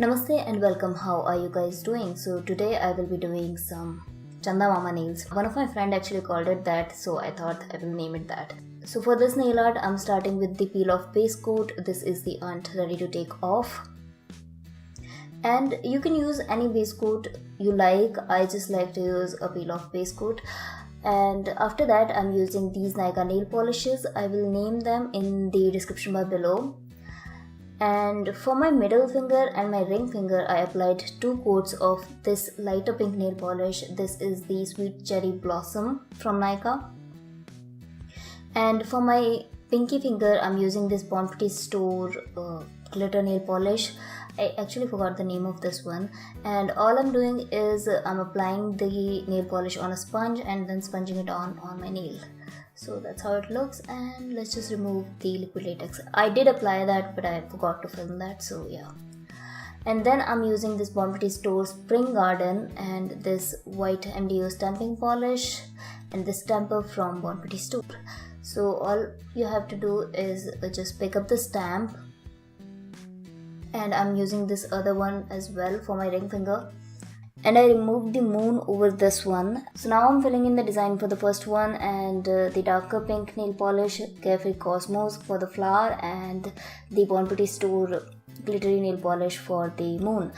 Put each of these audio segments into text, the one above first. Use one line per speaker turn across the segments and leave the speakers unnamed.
Namaste and welcome. How are you guys doing? So today I will be doing some Chanda Mama nails. One of my friend actually called it that, so I thought I will name it that. So for this nail art, I'm starting with the peel off base coat. This is the aunt ready to take off. And you can use any base coat you like. I just like to use a peel off base coat. And after that, I'm using these Nykaa nail polishes. I will name them in the description bar below. And for my middle finger and my ring finger, I applied 2 coats of this lighter pink nail polish. This is the Sweet Cherry Blossom from Nykaa. And for my pinky finger, I'm using this Bon Petit Store glitter nail polish. I actually forgot the name of this one. And all I'm doing is I'm applying the nail polish on a sponge and then sponging it on my nail. So that's how it looks, and let's just remove the liquid latex. I did apply that, but I forgot to film that, so yeah. And then I'm using this Bon Petit Store Spring Garden and this white MDO stamping polish and this stamper from Bon Petit Store. So all you have to do is just pick up the stamp, and I'm using this other one as well for my ring finger. And I removed the moon over this one. So now I'm filling in the design for the first one, and the darker pink nail polish, Carefree Cosmos for the flower, and the Bon Petit Store glittery nail polish for the moon.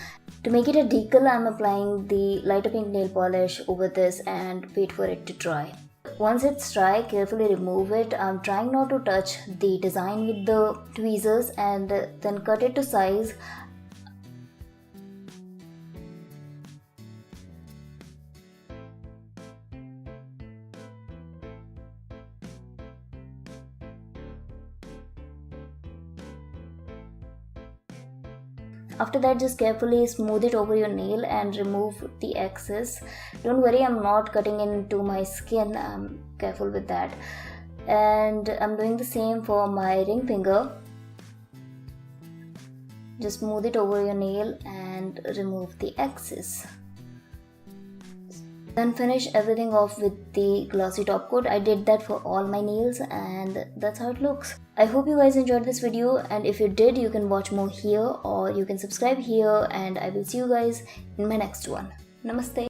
To make it a decal, I'm applying the lighter pink nail polish over this and wait for it to dry. Once it's dry, carefully remove it. I'm trying not to touch the design with the tweezers, and then cut it to size. After that, just carefully smooth it over your nail and remove the excess. Don't worry, I'm not cutting into my skin. I'm careful with that. And I'm doing the same for my ring finger. Just smooth it over your nail and remove the excess. Then finish everything off with the glossy top coat. I did that for all my nails, and that's how it looks. I hope you guys enjoyed this video, and if you did, you can watch more here or you can subscribe here, and I will see you guys in my next one. Namaste.